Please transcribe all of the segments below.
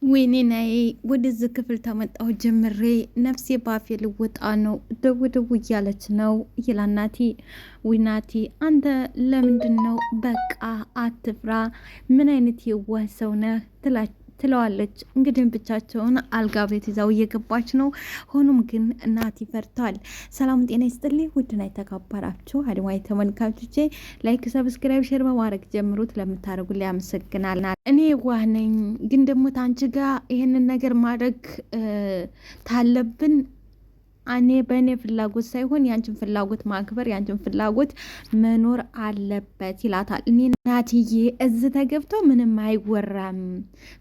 ወይኔ ናይ ወደዚህ ክፍል ተመጣሁ ጀምሬ ነፍሴ ባፌ ልወጣ ነው። ደው ደው እያለች ነው ይላል ናቲ። ወይ ናቲ አንተ ለምንድን ነው በቃ አትፍራ፣ ምን አይነት የዋህ ሰው ነህ ትለዋለች። እንግዲህ ብቻቸውን አልጋ ቤት ይዛው እየገባች ነው። ሆኖም ግን ናቲ ፈርቷል። ሰላም ጤና ይስጥልኝ ውድና የተከበራችሁ አድማጭ ተመልካቾቼ ላይክ፣ ሰብስክራይብ፣ ሼር በማድረግ ጀምሩት። ለምታደርጉልኝ አመሰግናለሁ። እኔ ዋህ ነኝ፣ ግን ደግሞ ታንቺ ጋር ይሄንን ነገር ማድረግ ታለብን እኔ በእኔ ፍላጎት ሳይሆን ያንቺን ፍላጎት ማክበር ያንቺን ፍላጎት መኖር አለበት ይላታል። እኔ ናትዬ እዚህ ተገብተው ምንም አይወራም፣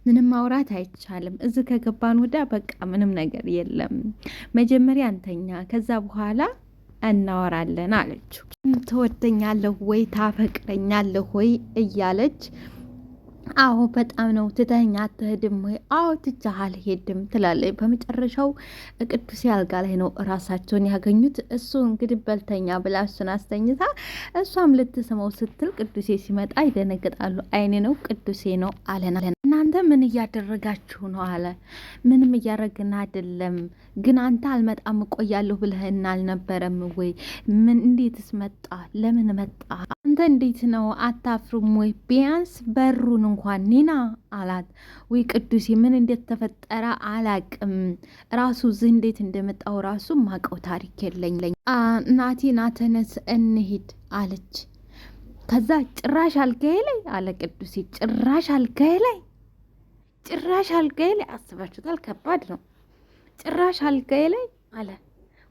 ምንም ማውራት አይቻልም። እዚህ ከገባን ወዳ በቃ ምንም ነገር የለም። መጀመሪያ አንተኛ፣ ከዛ በኋላ እናወራለን አለችው። ትወደኛለህ ወይ ታፈቅረኛለህ ወይ እያለች አዎ በጣም ነው። ትተኸኝ አትሄድም ወይ? አዎ ትቼህ አልሄድም ትላለች። በመጨረሻው ቅዱሴ አልጋ ላይ ነው እራሳቸውን ያገኙት። እሱ እንግዲህ በልተኛ ብላ እሱን አስተኝታ እሷም ልትስመው ስትል ቅዱሴ ሲመጣ ይደነግጣሉ። አይኔ ነው ቅዱሴ ነው አለና እናንተ ምን እያደረጋችሁ ነው አለ። ምንም እያደረግን አይደለም፣ ግን አንተ አልመጣም እቆያለሁ ብለህና አልነበረም ወይ? ምን እንዴትስ መጣ? ለምን መጣ? አንተ እንዴት ነው አታፍሩም ወይ? ቢያንስ በሩን እንኳን ኒና አላት። ወይ ቅዱሴ ምን እንዴት ተፈጠረ አላቅም፣ ራሱ እዚህ እንዴት እንደመጣው ራሱ ማቀው ታሪክ የለኝ። ናቲ ናተነስ እንሂድ አለች። ከዛ ጭራሽ አልጋዬ ላይ አለ ቅዱሴ። ጭራሽ አልጋዬ ላይ አስባችሁታል? ከባድ ነው። ጭራሽ አልጋዬ ላይ አለ።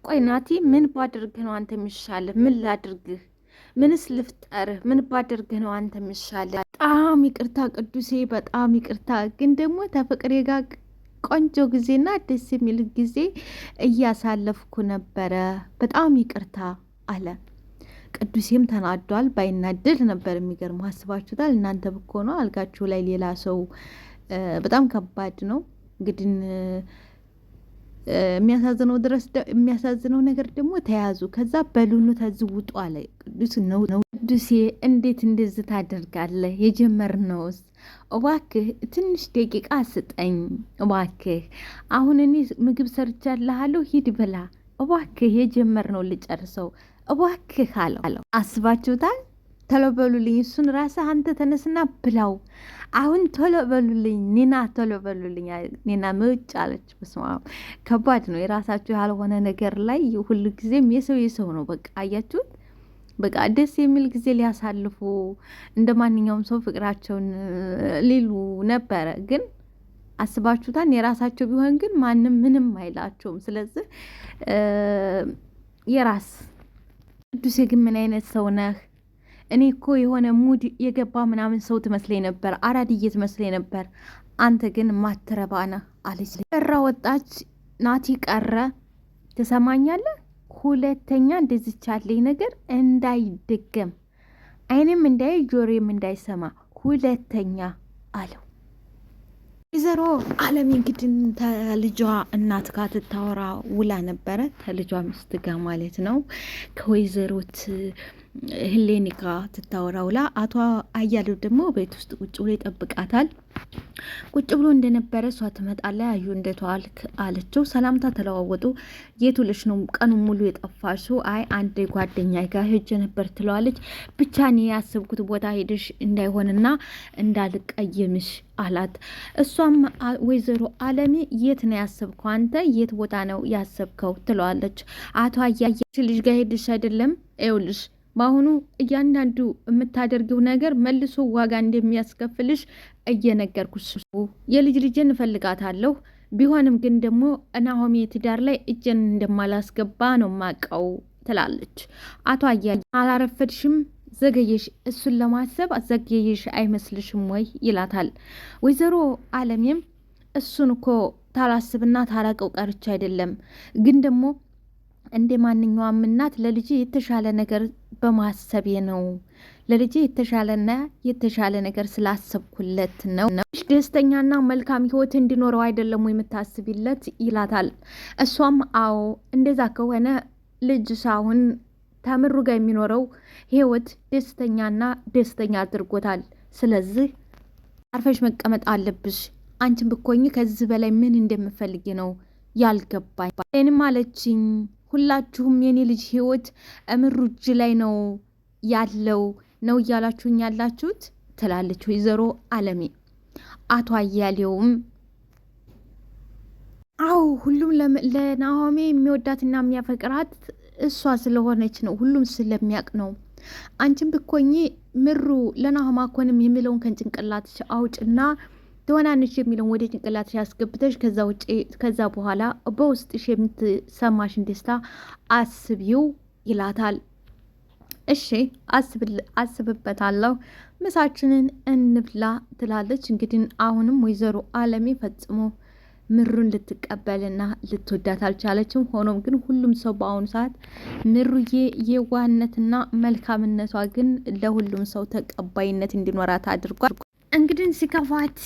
ቆይ ናቲ ምን ባድርግህ ነው አንተ የሚሻልህ? ምን ላድርግህ? ምንስ ልፍጠርህ? ምን ባደርግህ ነው አንተ የሚሻልህ? በጣም ይቅርታ ቅዱሴ፣ በጣም ይቅርታ። ግን ደግሞ ተፍቅሬ ጋር ቆንጆ ጊዜና ደስ የሚል ጊዜ እያሳለፍኩ ነበረ። በጣም ይቅርታ አለ። ቅዱሴም ተናዷል። ባይናደድ ነበር የሚገርመው። አስባችሁታል? እናንተ ብኮ ነው አልጋችሁ ላይ ሌላ ሰው። በጣም ከባድ ነው እንግዲህ የሚያሳዝነው ነገር ደግሞ ተያዙ። ከዛ በሉኑ ተዝውጡ አለ ቅዱስ ነው። ቅዱሴ እንዴት እንደዚህ ታደርጋለህ? የጀመርነውስ እባክህ ትንሽ ደቂቃ ስጠኝ እባክህ። አሁን እኔ ምግብ ሰርቻለሁ፣ ሂድ ብላ እባክህ። የጀመርነው ልጨርሰው እባክህ አለው። አስባችሁታል? ቶሎ በሉልኝ፣ እሱን ራስህ አንተ ተነስና ብላው። አሁን ቶሎ በሉልኝ ኒና፣ ቶሎ በሉልኝ ኒና ምጭ አለች። በስመ አብ ከባድ ነው። የራሳችሁ ያልሆነ ነገር ላይ ሁሉ ጊዜም የሰው ነው። በቃ አያችሁት? በቃ ደስ የሚል ጊዜ ሊያሳልፉ እንደ ማንኛውም ሰው ፍቅራቸውን ሊሉ ነበረ። ግን አስባችሁታን? የራሳቸው ቢሆን ግን ማንም ምንም አይላቸውም። ስለዚህ የራስ ቅዱሴ ግን ምን አይነት ሰው ነህ? እኔ እኮ የሆነ ሙድ የገባ ምናምን ሰው ትመስለኝ ነበር፣ አራድዬ ትመስለኝ ነበር። አንተ ግን ማትረባ ነህ አለች። ቀራ ወጣች። ናቲ ቀረ። ትሰማኛለህ? ሁለተኛ እንደዚች ያለኝ ነገር እንዳይደገም፣ አይንም እንዳይ ጆሮም እንዳይሰማ ሁለተኛ አለው። ወይዘሮ አለም እንግዲህ ከልጇ እናት ጋር ትታወራ ውላ ነበረ። ከልጇ ሚስት ጋር ማለት ነው። ከወይዘሮት ህሌኒ ጋር ትታወራ ውላ፣ አቶ አያሌው ደግሞ ቤት ውስጥ ቁጭ ብሎ ይጠብቃታል። ቁጭ ብሎ እንደነበረ እሷ ትመጣለች። አዩ እንዴት ዋልክ አለችው። ሰላምታ ተለዋወጡ። የት ውለሽ ነው ቀኑን ሙሉ የጠፋሽው? አይ አንድ ጓደኛ ጋር ሄጄ ነበር ትለዋለች። ብቻ እኔ ያሰብኩት ቦታ ሄድሽ እንዳይሆንና እንዳልቀየምሽ አላት። እሷም ወይዘሮ አለሜ የት ነው ያሰብከው? አንተ የት ቦታ ነው ያሰብከው ትለዋለች። አቶ አያሌው ልጅ ጋር ሄድሽ አይደለም? ይኸውልሽ በአሁኑ እያንዳንዱ የምታደርጊው ነገር መልሶ ዋጋ እንደሚያስከፍልሽ እየነገርኩሽ፣ የልጅ ልጅን እፈልጋታለሁ። ቢሆንም ግን ደግሞ ናሆሜ ትዳር ላይ እጄን እንደማላስገባ ነው ማቀው ትላለች። አቶ አያሌው አላረፈድሽም፣ ዘገየሽ፣ እሱን ለማሰብ ዘገየሽ አይመስልሽም ወይ ይላታል። ወይዘሮ አለሜም እሱን እኮ ታላስብና ታላቀው ቀርቻ አይደለም፣ ግን ደግሞ እንደ ማንኛውም እናት ለልጅ የተሻለ ነገር በማሰቤ ነው። ለልጅ የተሻለ ነገር ስላሰብኩለት ነው። ደስተኛና መልካም ህይወት እንዲኖረው አይደለም የምታስቢለት ይላታል። እሷም አዎ እንደዛ ከሆነ ልጅ ሳሁን ተምሩ ጋር የሚኖረው ህይወት ደስተኛ አድርጎታል። ስለዚህ አርፈሽ መቀመጥ አለብሽ። አንቺን ብኮኝ ከዚህ በላይ ምን እንደምፈልግ ነው ያልገባኝ። እኔንም አለችኝ ሁላችሁም የኔ ልጅ ህይወት እምሩ እጅ ላይ ነው ያለው ነው እያላችሁኝ ያላችሁት ትላለች ወይዘሮ አለሜ። አቶ አያሌውም አው ሁሉም ለናሆሜ የሚወዳትና የሚያፈቅራት እሷ ስለሆነች ነው፣ ሁሉም ስለሚያውቅ ነው። አንቺም ብኮኝ ምሩ ለናሆም አኮንም የሚለውን ከጭንቅላትሽ አውጭና ትሆናንሽ የሚለውን ወደ ጭንቅላትሽ ያስገብተሽ ከዛ በኋላ በውስጥሽ የምትሰማሽን ደስታ አስቢው ይላታል። እሺ አስብበታለሁ፣ ምሳችንን እንብላ ትላለች። እንግዲህ አሁንም ወይዘሮ አለሜ ፈጽሞ ምሩን ልትቀበልና ልትወዳት አልቻለችም። ሆኖም ግን ሁሉም ሰው በአሁኑ ሰዓት ምሩዬ የዋህነትና መልካምነቷ ግን ለሁሉም ሰው ተቀባይነት እንዲኖራት አድርጓል። እንግዲህ ሲከፋት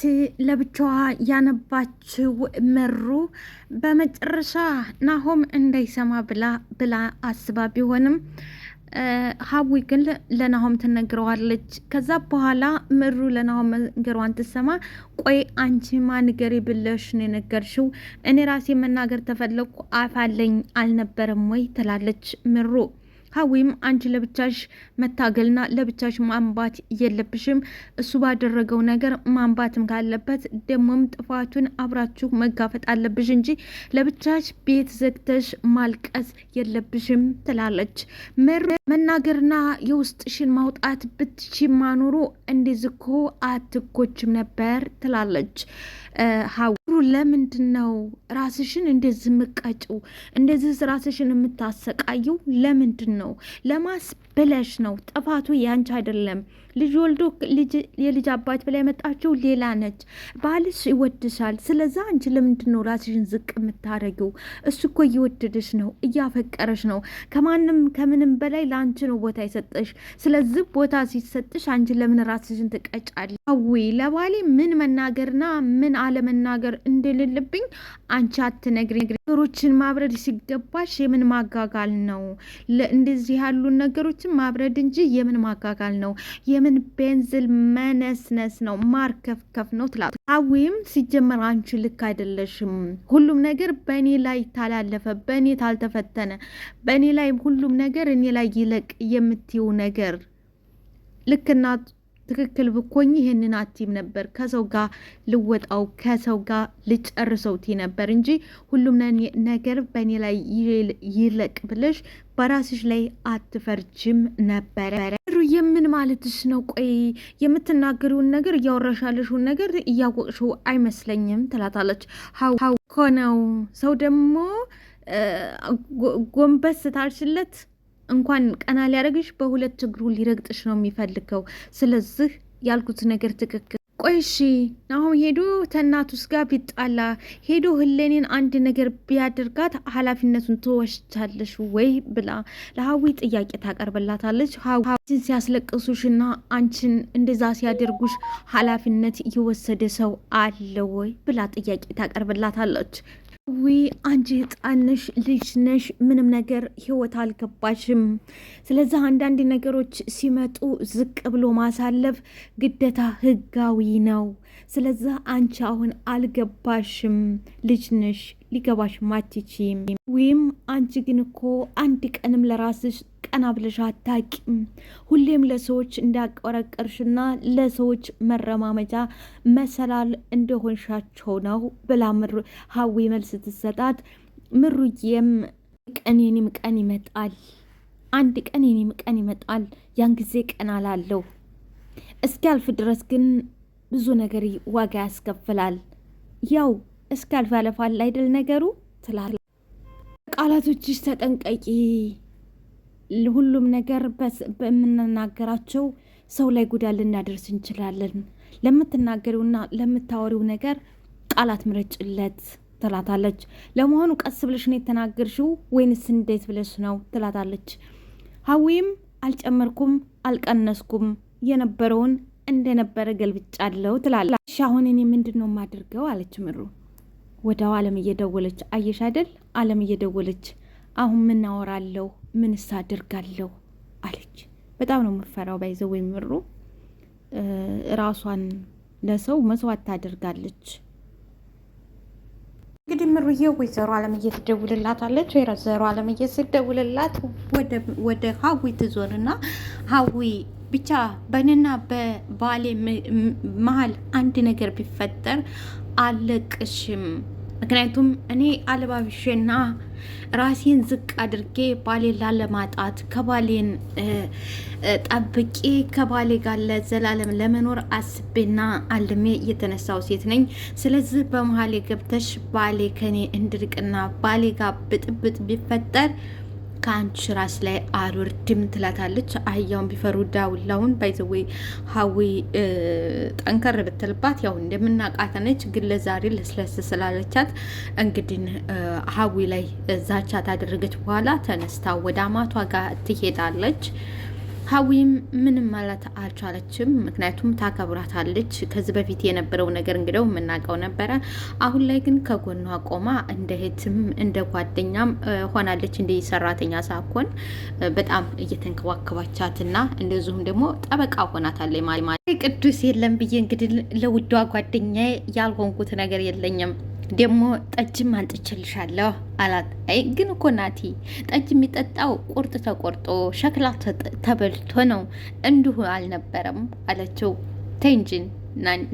ለብቻዋ ያነባችው ምሩ በመጨረሻ ናሆም እንዳይሰማ ብላ አስባ ቢሆንም ሀዊ ግን ለናሆም ትነግረዋለች። ከዛ በኋላ ምሩ ለናሆም መንገሯን ትሰማ። ቆይ አንቺ ማንገሬ ብለሽ ነው የነገርሽው? እኔ ራሴ መናገር ተፈለግኩ አፋለኝ አልነበረም ወይ ትላለች ምሩ። ሀዊም አንቺ ለብቻሽ መታገልና ለብቻሽ ማንባት የለብሽም። እሱ ባደረገው ነገር ማንባትም ካለበት ደግሞም ጥፋቱን አብራችሁ መጋፈጥ አለብሽ እንጂ ለብቻሽ ቤት ዘግተሽ ማልቀስ የለብሽም ትላለች። መናገርና የውስጥሽን ማውጣት ብትችማ ኖሮ እንደዚህ እኮ አትጎችም ነበር ትላለች። ሀዊ ለምንድን ነው ራስሽን እንደዚህ ምቀጭው? እንደዚህ ራስሽን የምታሰቃየው ለምንድን ነው? ለማስ ብለሽ ነው? ጥፋቱ ያንቺ አይደለም። ልጅ ወልዶ የልጅ አባት ብላ የመጣችው ሌላ ነች። ባልሽ ይወድሻል። ስለዛ አንቺ ለምንድን ነው ራስሽን ዝቅ የምታረጊው? እሱ እኮ እየወደደሽ ነው፣ እያፈቀረሽ ነው። ከማንም ከምንም በላይ ለአንቺ ነው ቦታ የሰጠሽ። ስለዚህ ቦታ ሲሰጥሽ አንቺ ለምን ራስሽን ትቀጫለሽ? አዊ ለባሌ ምን መናገርና ምን አለመናገር እንደሌለብኝ አንቺ አትነግሪ። ነገሮችን ማብረድ ሲገባሽ የምን ማጋጋል ነው? እንደዚህ ያሉ ነገሮችን ማብረድ እንጂ የምን ማጋጋል ነው? የምን ቤንዝል መነስነስ ነው? ማርከፍከፍ ነው ትላት። አዊም ሲጀመር አንቺ ልክ አይደለሽም። ሁሉም ነገር በእኔ ላይ ታላለፈ፣ በእኔ ታልተፈተነ፣ በእኔ ላይ ሁሉም ነገር እኔ ላይ ይለቅ የምትይው ነገር ልክና ትክክል ብኮኝ ይሄንን አቲም ነበር ከሰው ጋር ልወጣው ከሰው ጋር ልጨርሰው ቲ ነበር እንጂ ሁሉም ነገር በእኔ ላይ ይለቅ ብለሽ በራስሽ ላይ አትፈርጅም ነበረ። የምን ማለትሽ ነው? ቆይ የምትናገሪውን ነገር እያወራሻለሽውን ነገር እያወቅሽው አይመስለኝም ትላታለች። ሀው ኮነው ሰው ደግሞ ጎንበስ ታልሽለት እንኳን ቀና ሊያደርግሽ በሁለት እግሩ ሊረግጥሽ ነው የሚፈልገው። ስለዚህ ያልኩት ነገር ትክክል። ቆይ እሺ አሁን ሄዶ ተናቱስ ጋር ቢጣላ ሄዶ ህሌኔን አንድ ነገር ቢያደርጋት ኃላፊነቱን ትወስጃለሽ ወይ ብላ ለሀዊ ጥያቄ ታቀርብላታለች። ሀዊን ሲያስለቅሱሽና አንቺን እንደዛ ሲያደርጉሽ ኃላፊነት የወሰደ ሰው አለ ወይ ብላ ጥያቄ ታቀርብላታለች። አንቺ ህፃን ነሽ፣ ልጅ ነሽ፣ ምንም ነገር ህይወት አልገባሽም። ስለዚህ አንዳንድ ነገሮች ሲመጡ ዝቅ ብሎ ማሳለፍ ግዴታ ህጋዊ ነው። ስለዚህ አንቺ አሁን አልገባሽም፣ ልጅ ነሽ፣ ሊገባሽ ማትችም። ወይም አንቺ ግን እኮ አንድ ቀንም ለራስሽ ቀና ብለሽ አታቂም። ሁሌም ለሰዎች እንዳቆረቀርሽና ለሰዎች መረማመጃ መሰላል እንደሆንሻቸው ነው ብላ ሀዊ መልስ ትሰጣት። ምሩዬም ቀን የኔም ቀን ይመጣል፣ አንድ ቀን የኔም ቀን ይመጣል፣ ያን ጊዜ ቀን አላለው። እስኪያልፍ ድረስ ግን ብዙ ነገር ዋጋ ያስከፍላል። ያው እስኪያልፍ ያለፋል አይደል ነገሩ ትላለች። ቃላቶችሽ ተጠንቀቂ። ሁሉም ነገር በምንናገራቸው ሰው ላይ ጉዳት ልናደርስ እንችላለን። ለምትናገሪውና ለምታወሪው ነገር ቃላት ምረጭለት ትላታለች። ለመሆኑ ቀስ ብለሽ ነው የተናገርሽው ወይንስ እንዴት ብለሽ ነው ትላታለች። ሀዊም አልጨመርኩም አልቀነስኩም፣ የነበረውን እንደነበረ ገልብጫለሁ ትላለች። አሁን እኔ ምንድን ነው የማደርገው አለች ምሩ ወደው አለም እየደወለች። አየሽ አይደል አለም እየደወለች አሁን ምን አወራለሁ ምንስ አደርጋለሁ አለች። በጣም ነው የምፈራው ባይዘው ወይ ምሩ ራሷን ለሰው መስዋዕት ታደርጋለች። እንግዲህ ምሩዬ ወይዘሮ አለምዬ ትደውልላታለች። ወይዘሮ አለምዬ ስትደውልላት ወደ ሀዊ ትዞርና ሀዊ ብቻ በእኔና በባሌ መሀል አንድ ነገር ቢፈጠር አለቅሽም። ምክንያቱም እኔ አለባብሼና ራሴን ዝቅ አድርጌ ባሌን ላለማጣት ከባሌን ጠብቄ ከባሌ ጋር ለዘላለም ለመኖር አስቤና አልሜ እየተነሳው ሴት ነኝ። ስለዚህ በመሀሌ ገብተሽ ባሌ ከኔ እንድርቅና ባሌ ጋር ብጥብጥ ቢፈጠር ከአንቺ ራስ ላይ አልወርድም ትላታለች። አህያውን ቢፈሩ ዳውላውን ባይዘዌ ሀዊ ጠንከር ብትልባት ያው እንደምናቃት ነች፣ ግን ለዛሬ ለስለስ ስላለቻት እንግዲህ ሀዊ ላይ ዛቻ ታደረገች በኋላ ተነስታ ወደ አማቷ ጋር ትሄዳለች። ሀዊም ምንም ማለት አልቻለችም፣ ምክንያቱም ታከብራታለች። ከዚህ በፊት የነበረው ነገር እንግዲው የምናውቀው ነበረ። አሁን ላይ ግን ከጎኗ ቆማ እንደ እህትም እንደ ጓደኛም ሆናለች። እንደ ሰራተኛ ሳኮን በጣም እየተንከባከባቻትና እንደዚሁም ደግሞ ጠበቃ ሆናታለች። ማለት ቅዱስ የለም ብዬ እንግዲህ ለውዷ ጓደኛዬ ያልሆንኩት ነገር የለኝም ደግሞ ጠጅም አንጥቼልሻለሁ አላት። አይ ግን እኮ ናቲ ጠጅ የሚጠጣው ቁርጥ ተቆርጦ ሸክላ ተበልቶ ነው፣ እንዲሁ አልነበረም አለችው። ተይ እንጂ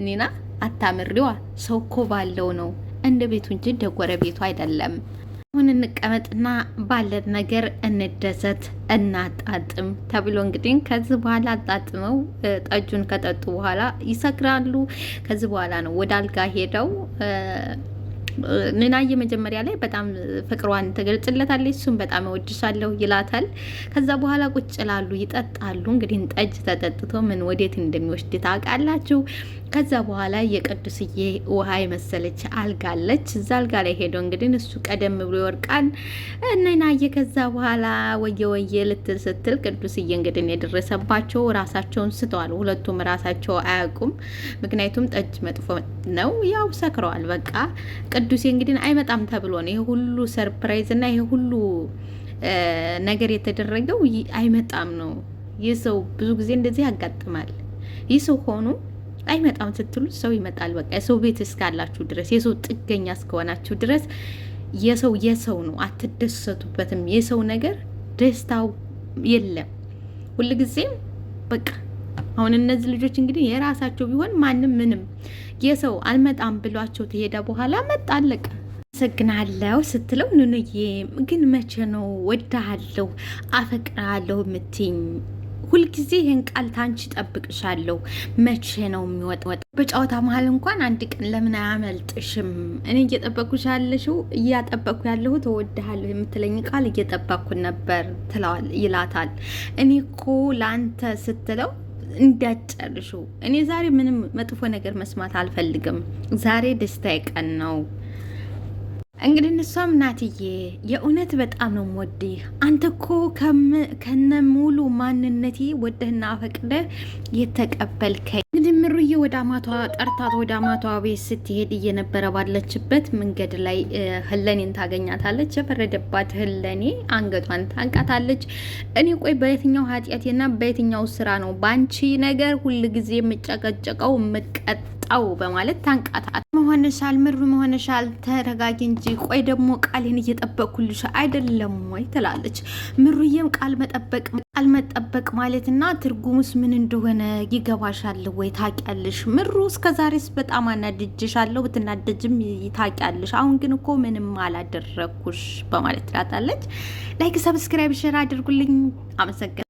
ኒና አታምሪዋ፣ ሰው እኮ ባለው ነው እንደ ቤቱ እንጂ እንደ ጎረቤቱ አይደለም። አሁን እንቀመጥና ባለን ነገር እንደሰት እናጣጥም ተብሎ እንግዲህ ከዚህ በኋላ አጣጥመው ጠጁን ከጠጡ በኋላ ይሰክራሉ። ከዚህ በኋላ ነው ወደ አልጋ ሄደው ንናዬ መጀመሪያ ላይ በጣም ፍቅሯን ትገልጽለታለች። እሱም በጣም እወድሻለሁ ይላታል። ከዛ በኋላ ቁጭ ላሉ ይጠጣሉ። እንግዲህ ጠጅ ተጠጥቶ ምን ወዴት እንደሚወስድ ታውቃላችሁ። ከዛ በኋላ የቅዱስዬ ውሃ የመሰለች አልጋለች። እዛ አልጋ ላይ ሄዶ እንግዲህ እሱ ቀደም ብሎ ይወርቃል። ንናዬ ከዛ በኋላ ወየ ልትል ስትል ቅዱስዬ እንግዲህ የደረሰባቸው ራሳቸውን ስተዋል። ሁለቱም ራሳቸው አያውቁም። ምክንያቱም ጠጅ መጥፎ ነው፣ ያው ሰክረዋል። በቃ ቅዱሴ እንግዲህ አይመጣም ተብሎ ነው ይሄ ሁሉ ሰርፕራይዝ እና ይሄ ሁሉ ነገር የተደረገው። አይመጣም ነው። ይህ ሰው ብዙ ጊዜ እንደዚህ ያጋጥማል። ይህ ሰው ሆኖ አይመጣም ስትሉ ሰው ይመጣል። በቃ የሰው ቤት እስካላችሁ ድረስ የሰው ጥገኛ እስከሆናችሁ ድረስ የሰው ነው፣ አትደሰቱበትም። የሰው ነገር ደስታው የለም ሁልጊዜም። በቃ አሁን እነዚህ ልጆች እንግዲህ የራሳቸው ቢሆን ማንም ምንም የሰው አልመጣም ብሏቸው ተሄደ በኋላ መጣ አለቀ። አመሰግናለሁ ስትለው ኑኑዬ ግን መቼ ነው ወድሃለሁ አፈቅራለሁ የምትይኝ? ሁልጊዜ ይህን ቃል ታንቺ ጠብቅሻለሁ። መቼ ነው የሚወጣው? በጨዋታ መሀል እንኳን አንድ ቀን ለምን አያመልጥሽም? እኔ እየጠበኩሽ ያለሽው እያጠበኩ ያለሁት እወድሃለሁ የምትለኝ ቃል እየጠበኩ ነበር ይላታል። እኔ እኮ ለአንተ ስትለው እንዳጨርሹ እኔ ዛሬ ምንም መጥፎ ነገር መስማት አልፈልግም። ዛሬ ደስታዬ ቀን ነው። እንግዲህ እሷም ናትዬ የእውነት በጣም ነው የምወድህ። አንተ እኮ ከነ ሙሉ ማንነቴ ወደህና ፈቅደህ የተቀበልከኝ። እንግዲህ ምሩዬ ወደ አማቷ ጠርታት ወደ አማቷ ቤት ስትሄድ እየነበረ ባለችበት መንገድ ላይ ህለኔን ታገኛታለች። የፈረደባት ህለኔ አንገቷን ታንቃታለች። እኔ ቆይ በየትኛው ኃጢአቴና በየትኛው ስራ ነው በአንቺ ነገር ሁልጊዜ የምጨቀጨቀው የምቀጣው በማለት ታንቃታል። መሆንሻል ምሩ መሆንሻል፣ ተረጋጊ እንጂ ቆይ ደግሞ ቃሌን እየጠበቅኩልሽ አይደለም ወይ ትላለች። ምሩዬም ቃል መጠበቅ ማለትና ትርጉሙስ ምን እንደሆነ ይገባሻል ወይ ታውቂያለሽ? ምሩ እስከዛሬስ በጣም አናድጄሻለሁ፣ ብትናደጅም ታውቂያለሽ። አሁን ግን እኮ ምንም አላደረኩሽ በማለት ትላታለች። ላይክ፣ ሰብስክራይብ፣ ሼር አድርጉልኝ። አመሰግናለሁ።